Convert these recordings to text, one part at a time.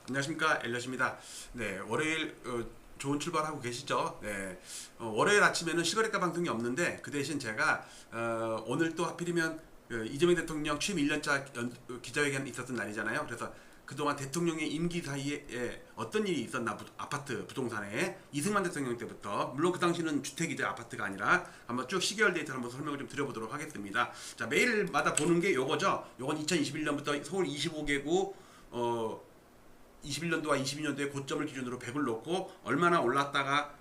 안녕하십니까, 엘리엇입니다. 네, 월요일 좋은 출발하고 계시죠? 네, 월요일 아침에는 실거래가 방송이 없는데 그 대신 제가 오늘 또 하필이면 이재명 대통령 취임 1년차 기자회견 있었던 날이잖아요. 그래서 그동안 대통령의 임기 사이에 어떤 일이 있었나, 아파트 부동산에 이승만 대통령 때부터, 물론 그 당시는 주택이죠, 아파트가 아니라. 한번 쭉 시계열 데이터를 한번 설명을 좀 드려보도록 하겠습니다. 자, 매일마다 보는 게 요거죠. 요건 2021년부터 서울 25개구 21년도와 22년도에 고점을 기준으로 100을 놓고 얼마나 올랐다가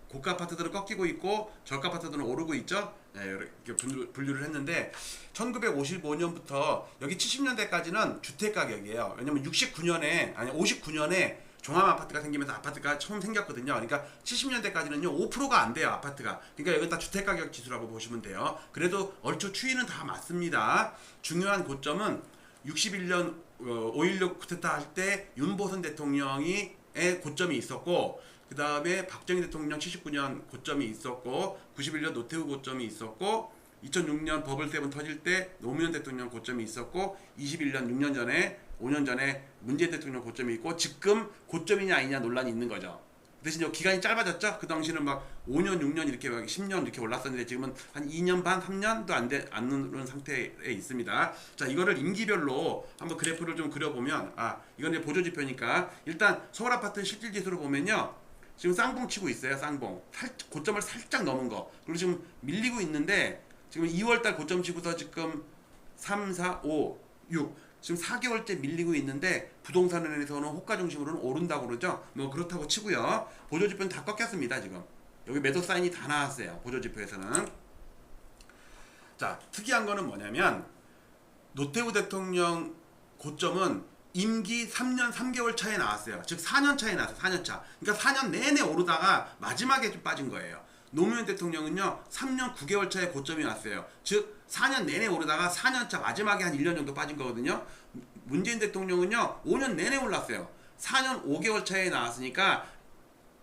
고가 아파트들은 꺾이고 있고 저가 아파트들은 오르고 있죠. 네, 이렇게 분류를 했는데 1955년부터 여기 70년대까지는 주택 가격이에요. 왜냐면 59년에 종합 아파트가 생기면서 아파트가 처음 생겼거든요. 그러니까 70년대까지는요 5%가 안 돼요, 아파트가. 그러니까 여기 다 주택 가격 지수라고 보시면 돼요. 그래도 얼추 추이는 다 맞습니다. 중요한 고점은 61년 5.16 쿠데타 할 때 윤보선 대통령이 고점이 있었고, 그 다음에 박정희 대통령 79년 고점이 있었고, 91년 노태우 고점이 있었고, 2006년 버블7 터질 때 노무현 대통령 고점이 있었고, 21년 6년 전에 5년 전에 문재인 대통령 고점이 있고, 지금 고점이냐 아니냐 논란이 있는 거죠. 대신 기간이 짧아졌죠. 그 당시는 막 5년, 6년 이렇게 막 10년 이렇게 올랐었는데 지금은 한 2년 반, 3년도 안 오른 상태에 있습니다. 자, 이거를 임기별로 한번 그래프를 좀 그려보면, 이건 이제 보조지표니까 일단 서울 아파트 실질 지수로 보면요. 지금 쌍봉 치고 있어요. 쌍봉. 고점을 살짝 넘은 거. 그리고 지금 밀리고 있는데 지금 2월달 고점 치고서 지금 3, 4, 5, 6 지금 4개월째 밀리고 있는데 부동산에서는 호가 중심으로는 오른다고 그러죠. 뭐 그렇다고 치고요. 보조지표는 다 꺾였습니다. 지금 여기 매도 사인이 다 나왔어요. 보조지표에서는. 자, 특이한 거는 뭐냐면 노태우 대통령 고점은 임기 3년 3개월 차에 나왔어요. 즉 4년 차에 나왔어요. 4년 차. 그러니까 4년 내내 오르다가 마지막에 좀 빠진 거예요. 노무현 대통령은요 3년 9개월 차에 고점이 왔어요. 즉 4년 내내 오르다가 4년 차 마지막에 한 1년 정도 빠진 거거든요. 문재인 대통령은요 5년 내내 올랐어요. 4년 5개월 차에 나왔으니까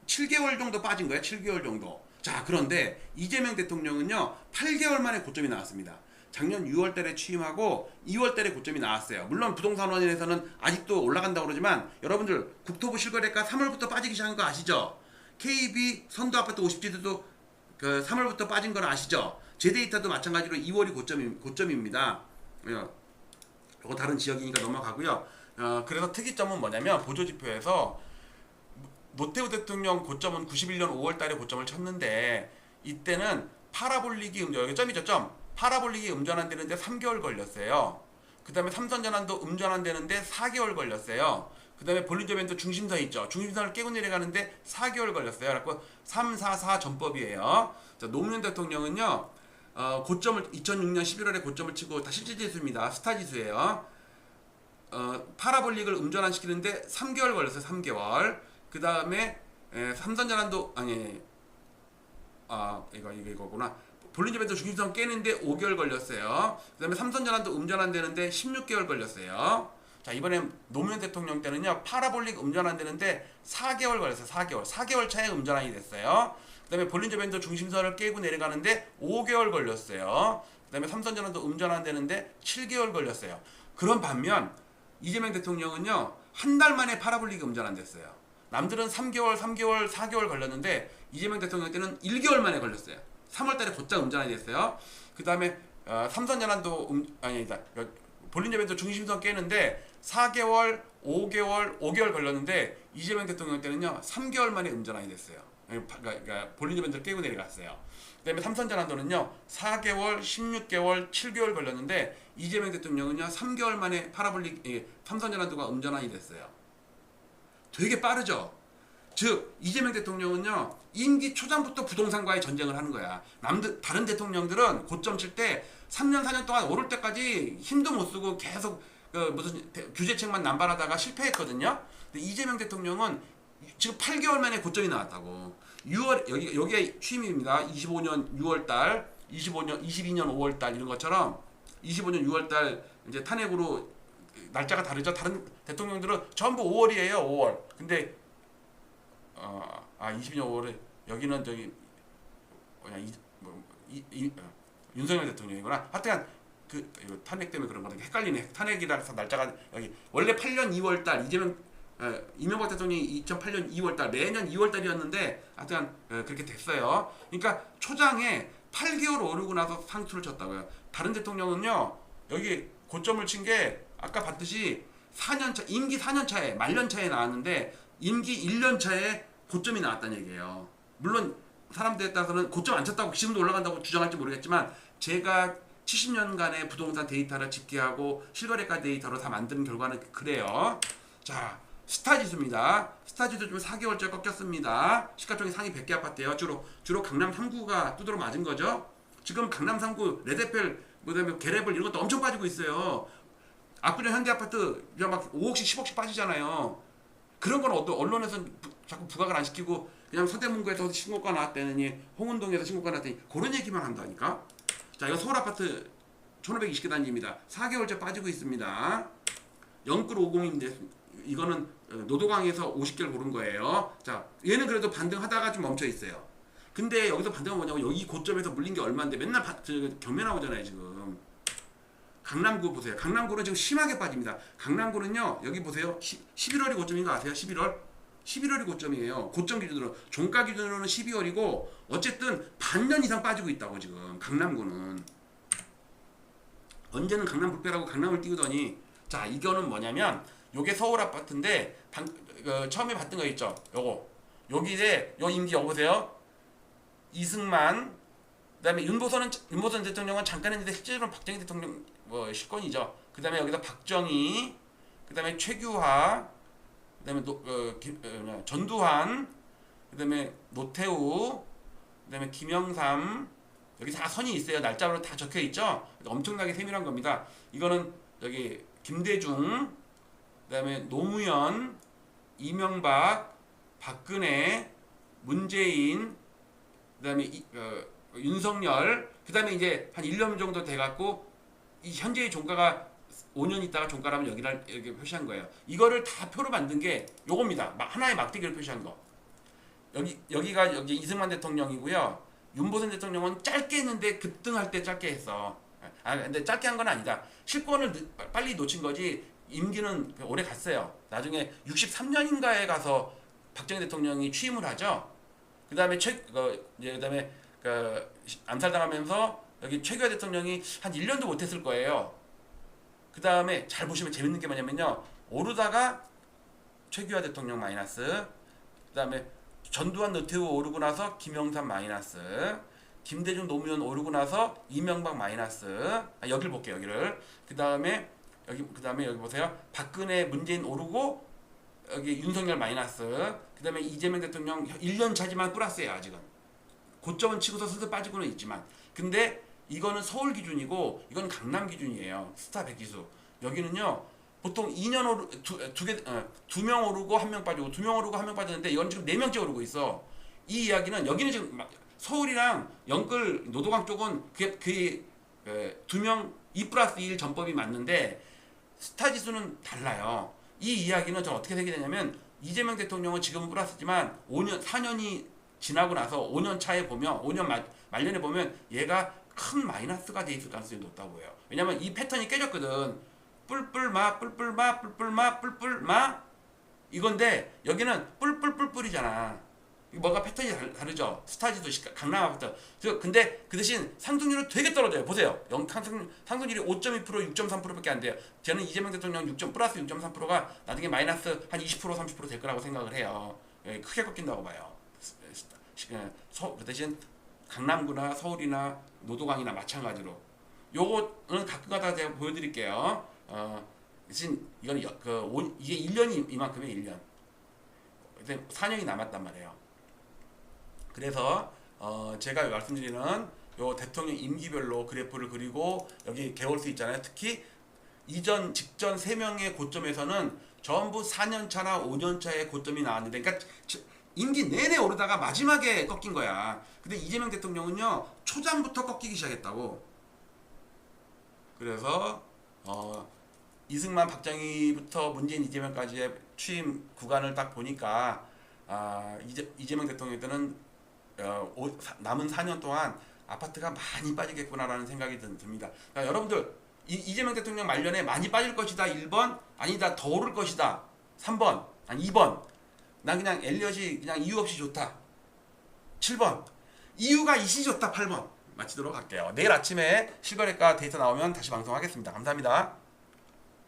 7개월 정도 빠진 거예요. 7개월 정도. 자, 그런데 이재명 대통령은요 8개월 만에 고점이 나왔습니다. 작년 6월 달에 취임하고 2월 달에 고점이 나왔어요. 물론 부동산원에서는 아직도 올라간다고 그러지만 여러분들 국토부 실거래가 3월부터 빠지기 시작한 거 아시죠? KB 선도 아파트 50지대도 그 3월부터 빠진 건 아시죠? 제 데이터도 마찬가지로 2월이 고점입니다. 이거 다른 지역이니까 넘어가고요. 그래서 특이점은 뭐냐면 보조지표에서 노태우 대통령 고점은 91년 5월 달에 고점을 쳤는데 이때는 파라볼릭이 여기 점이죠, 점. 파라볼릭이 음전환되는데 3개월 걸렸어요. 그 다음에 삼선전환도 음전환되는데 4개월 걸렸어요. 그 다음에 볼린저밴드 중심선 있죠. 중심선을 깨고 내려가는데 4개월 걸렸어요. 그래서 344 전법이에요. 자, 노무현 대통령은요, 고점을 2006년 11월에 고점을 치고 다 실질지수입니다. 스타지수예요. 파라볼릭을 음전환시키는데 3개월 걸렸어요. 3개월. 그 다음에 삼선전환도 이거구나. 볼린저밴드 중심선 깨는데 5개월 걸렸어요. 그 다음에 삼선전환도 음전환되는데 16개월 걸렸어요. 자, 이번에 노무현 대통령 때는요 파라볼릭 음전환되는데 4개월 걸렸어요. 4개월 차에 음전환이 됐어요. 그 다음에 볼린저밴드 중심선을 깨고 내려가는데 5개월 걸렸어요. 그 다음에 삼선전환도 음전환되는데 7개월 걸렸어요. 그런 반면 이재명 대통령은요 한 달 만에 파라볼릭이 음전환됐어요. 남들은 3개월, 4개월 걸렸는데 이재명 대통령 때는 1개월 만에 걸렸어요. 3월달에 곧장 음전환이 됐어요. 그 다음에 삼선전환도 볼린저밴드 중심선 깨는데 4개월, 5개월 걸렸는데 이재명 대통령 때는요 3개월 만에 음전환이 됐어요. 그러니까 볼린저밴드를 깨고 내려갔어요. 그 다음에 삼선전환도는요 4개월, 16개월, 7개월 걸렸는데 이재명 대통령은요 3개월 만에 삼선전환도가 음전환이 됐어요. 되게 빠르죠. 즉 이재명 대통령은요 임기 초장부터 부동산과의 전쟁을 하는 거야. 다른 대통령들은 고점 칠 때 3년 4년 동안 오를 때까지 힘도 못 쓰고 계속 무슨 규제책만 남발하다가 실패했거든요. 근데 이재명 대통령은 지금 8개월 만에 고점이 나왔다고. 6월 여기에 취임입니다. 25년 6월달, 22년 5월달 이런 것처럼 25년 6월달 이제 탄핵으로 날짜가 다르죠. 다른 대통령들은 전부 5월이에요. 5월. 근데 22년 5월에 여기는 저기 윤석열 대통령이구나. 하여튼 그 탄핵 때문에 그런 거는 헷갈리네. 탄핵이라서 날짜가 여기 원래 8년 2월달 이재명 이명박 대통령이 2008년 2월달 매년 2월달이었는데 하여튼 그렇게 됐어요. 그러니까 초장에 8개월 오르고 나서 상투를 쳤다고요. 다른 대통령은요 여기 고점을 친 게 아까 봤듯이 4년차 임기 4년차에 말년차에 나왔는데 임기 1년차에 고점이 나왔다는 얘기예요. 물론 사람들에 따라서는 고점 안 쳤다고 지금도 올라간다고 주장할지 모르겠지만 제가 70년간의 부동산 데이터를 집계하고 실거래가 데이터로 다 만든 결과는 그래요. 자, 스타지수입니다. 스타지수 좀 4개월째 꺾였습니다. 시가총액 상위 100개 아파트예요. 주로 강남 3구가 두드러 맞은 거죠. 지금 강남 3구 레드펠 그다음에 게레블 이런 것도 엄청 빠지고 있어요. 압구정 현대아파트 그냥 막 5억씩 10억씩 빠지잖아요. 그런 건 언론에서 자꾸 부각을 안 시키고 그냥 서대문구에서 신고가 나왔다느니 홍은동에서 신고가 나왔더니 그런 얘기만 한다니까. 자, 이거 서울아파트 1520개 단지입니다. 4개월째 빠지고 있습니다. 영끌 50인데 이거는 노도강에서 50개를 고른 거예요. 자, 얘는 그래도 반등하다가 좀 멈춰 있어요. 근데 여기서 반등은 뭐냐고 여기 고점에서 물린 게 얼마인데 맨날 경매 나오잖아요 지금. 강남구 보세요. 강남구는 지금 심하게 빠집니다. 강남구는요 여기 보세요. 11월이 고점인 거 아세요? 11월이 고점이에요. 고점 기준으로. 종가 기준으로는 12월이고 어쨌든 반년 이상 빠지고 있다고 지금 강남구는. 언제는 강남 불패라고 강남을 띄우더니 자 이거는 뭐냐면 요게 서울 아파트인데 처음에 봤던 거 있죠. 요거 여기에 요 임기 여보세요. 이승만 그다음에 윤보선 대통령은 잠깐 했는데 실제로는 박정희 대통령 실권이죠. 그다음에 여기다 박정희 그다음에 최규하 그다음에 전두환 그다음에 노태우 그다음에 김영삼 여기 다 선이 있어요. 날짜로 다 적혀 있죠. 엄청나게 세밀한 겁니다. 이거는 여기 김대중 그다음에 노무현 이명박 박근혜 문재인 그다음에 윤석열 그다음에 이제 한 1년 정도 돼갖고 이 현재의 종가가 5년 있다가 종가라면 여기를 이렇게 표시한 거예요. 이거를 다 표로 만든 게 요겁니다. 하나의 막대기를 표시한 거. 여기가 이승만 대통령이고요. 윤보선 대통령은 짧게 했는데 급등할 때 짧게 했어. 근데 짧게 한 건 아니다. 실권을 빨리 놓친 거지. 임기는 오래 갔어요. 나중에 63년인가에 가서 박정희 대통령이 취임을 하죠. 그다음에 그다음에 암살당하면서 여기 최규하 대통령이 한 1년도 못했을 거예요. 그다음에 잘 보시면 재밌는 게 뭐냐면요. 오르다가 최규하 대통령 마이너스, 그다음에 전두환 노태우 오르고 나서 김영삼 마이너스, 김대중 노무현 오르고 나서 이명박 마이너스. 여기를 볼게요. 여기를. 그다음에 여기 보세요. 박근혜 문재인 오르고 여기 윤석열 마이너스. 그다음에 이재명 대통령 1년 차지만 플러스예요. 아직은. 고점은 치고서 슬슬 빠지고는 있지만. 근데 이거는 서울 기준이고 이건 강남 기준이에요. 스타 100지수. 여기는요. 보통 2년 오르 두 명 오르고 한 명 빠지고 두 명 오르고 한 명 빠졌는데 이건 지금 4명째 오르고 있어. 이 이야기는 여기는 지금 서울이랑 영끌 노도강 쪽은 그게 2명 2+1 전법이 맞는데 스타 지수는 달라요. 이 이야기는 저 어떻게 생기냐면 이재명 대통령은 지금은 플러스지만 4년이 지나고 나서 5년 차에 보면 5년 말년에 보면 얘가 큰 마이너스가 돼 있을 가능성이 높다고 해요. 왜냐면 이 패턴이 깨졌거든. 뿔뿔마 뿔뿔마 뿔뿔마 뿔뿔마 이건데 여기는 뿔뿔뿔뿔이잖아. 뭐가 패턴이 다르죠. 스타지도 강남 아파트. 근데 그 대신 상승률은 되게 떨어져요. 보세요. 상승률이 5.2% 6.3%밖에 안 돼요. 저는 이재명 대통령 플러스 6.3%가 나중에 마이너스 한 20% 30% 될 거라고 생각을 해요. 크게 꺾인다고 봐요. 그 대신 강남구나 서울이나 노도강이나 마찬가지로 요거는 가끔가다 제가 보여드릴게요. 대신 이건 이게 1년이 이만큼의 1년. 근데 4년이 남았단 말이에요. 그래서 제가 말씀드리는 요 대통령 임기별로 그래프를 그리고 여기 개월수 있잖아요. 특히 이전 직전 3명의 고점에서는 전부 4년차나 5년차의 고점이 나왔는데 그러니까 임기 내내 오르다가 마지막에 꺾인 거야. 근데 이재명 대통령은요 초장부터 꺾이기 시작했다고. 그래서 이승만 박정희부터 문재인 이재명까지의 취임 구간을 딱 보니까 이재명 대통령 때는 남은 4년 동안 아파트가 많이 빠지겠구나라는 생각이 듭니다. 그러니까 여러분들 이재명 대통령 말년에 많이 빠질 것이다 1번, 아니다 더 오를 것이다 3번. 아니 2번. 난 그냥 엘리엇이 그냥 이유 없이 좋다. 7번. 이유가 있이 좋다. 8번. 마치도록 할게요. 내일 아침에 실거래가 데이터 나오면 다시 방송하겠습니다. 감사합니다.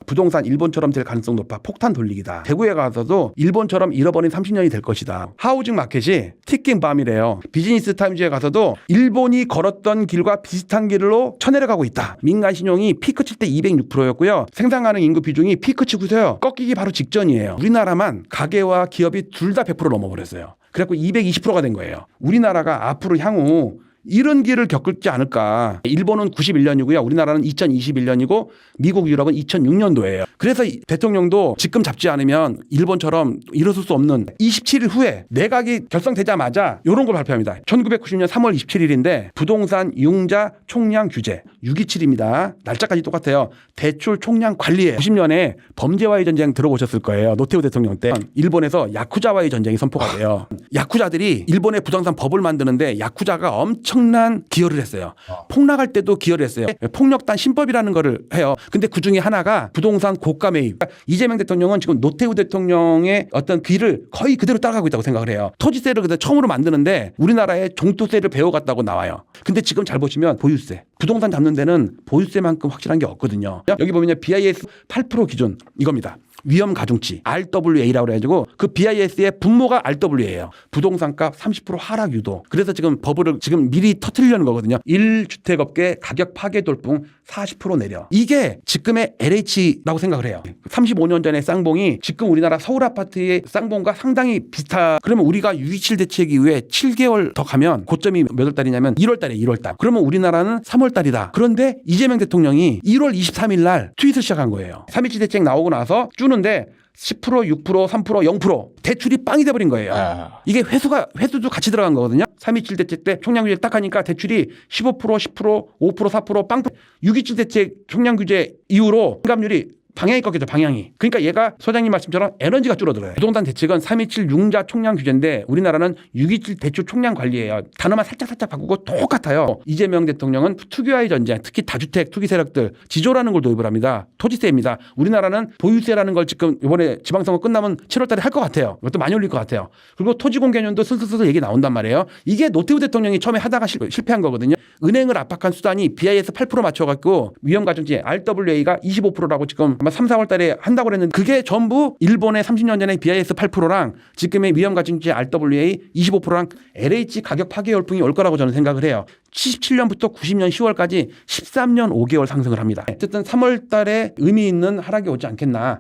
부동산 일본처럼 될 가능성 높아. 폭탄 돌리기다. 대구에 가서도 일본처럼 잃어버린 30년이 될 것이다. 하우징 마켓이 티킹 밤이래요. 비즈니스 타임즈에 가서도 일본이 걸었던 길과 비슷한 길로 쳐내려가고 있다. 민간 신용이 피크 칠 때 206%였고요. 생산 가능 인구 비중이 피크 치고서요. 꺾이기 바로 직전이에요. 우리나라만 가계와 기업이 둘 다 100% 넘어버렸어요. 그래갖고 220%가 된 거예요. 우리나라가 앞으로 향후 이런 길을 겪을지 않을까. 일본은 91년이고요. 우리나라는 2021년이고 미국, 유럽은 2006년도예요. 그래서 대통령도 직금 잡지 않으면 일본처럼 일어설 수 없는 27일 후에 내각이 결성되자마자 이런 걸 발표합니다. 1990년 3월 27일인데 부동산 융자 총량 규제 627입니다. 날짜까지 똑같아요. 대출 총량 관리에 90년에 범죄와의 전쟁 들어보셨을 거예요. 노태우 대통령 때 일본에서 야쿠자와의 전쟁이 선포가 돼요. 야쿠자들이 일본의 부동산 법을 만드는데 야쿠자가 엄청난 기여를 했어요. 폭락할 때도 기여를 했어요. 폭력단 신법이라는 거를 해요. 근데 그 중에 하나가 부동산 고가 매입. 이재명 대통령은 지금 노태우 대통령의 어떤 귀를 거의 그대로 따라가고 있다고 생각을 해요. 토지세를 그대로 처음으로 만드는데 우리나라의 종토세를 배워갔다고 나와요. 근데 지금 잘 보시면 보유세. 부동산 잡는 데는 보유세만큼 확실한 게 없거든요. 여기 보면 BIS 8% 기준 이겁니다. 위험 가중치 RWA라고 그래가지고 그 BIS의 분모가 RWA예요. 부동산값 30% 하락 유도. 그래서 지금 버블을 지금 미리 터뜨리려는 거거든요. 1주택업계 가격 파괴 돌풍 40% 내려. 이게 지금의 LH라고 생각을 해요. 35년 전에 쌍봉이 지금 우리나라 서울 아파트의 쌍봉과 상당히 비슷하. 그러면 우리가 6.27 대책 이후에 7개월 더 가면 고점이 몇 월 달이냐면 1월 달에 1월 달. 그러면 우리나라는 3월 달이다. 그런데 이재명 대통령이 1월 23일 날 트윗을 시작한 거예요. 3.27 대책 나오고 나서 주는데 10%, 6%, 3%, 0% 대출이 빵이 돼버린 거예요. 이게 회수도 같이 들어간 거거든요. 3.27 대책 때 총량 규제 딱 하니까 대출이 15%, 10%, 5%, 4% 빵. 6.27 대책 총량 규제 이후로 환갑률이 방향이 꺾이죠. 방향이. 그러니까 얘가 소장님 말씀처럼 에너지가 줄어들어요. 부동산 대책은 3.27 융자 총량 규제인데 우리나라는 6.27 대출 총량 관리예요. 단어만 살짝 바꾸고 똑같아요. 이재명 대통령은 투기와의 전쟁, 특히 다주택 투기 세력들 지조라는 걸 도입을 합니다. 토지세입니다. 우리나라는 보유세라는 걸 지금 이번에 지방선거 끝나면 7월 달에 할 것 같아요. 이것도 많이 올릴 것 같아요. 그리고 토지공개년도 슬슬 얘기 나온단 말이에요. 이게 노태우 대통령이 처음에 하다가 실패한 거거든요. 은행을 압박한 수단이 BIS 8% 맞춰갖고 위험가중치 RWA가 25%라고 지금 아마 3, 4월 달에 한다고 그랬는데 그게 전부 일본의 30년 전에 BIS 8%랑 지금의 위험가중치 RWA 25%랑 LH 가격 파괴 열풍이 올 거라고 저는 생각을 해요. 77년부터 90년 10월까지 13년 5개월 상승을 합니다. 어쨌든 3월 달에 의미 있는 하락이 오지 않겠나.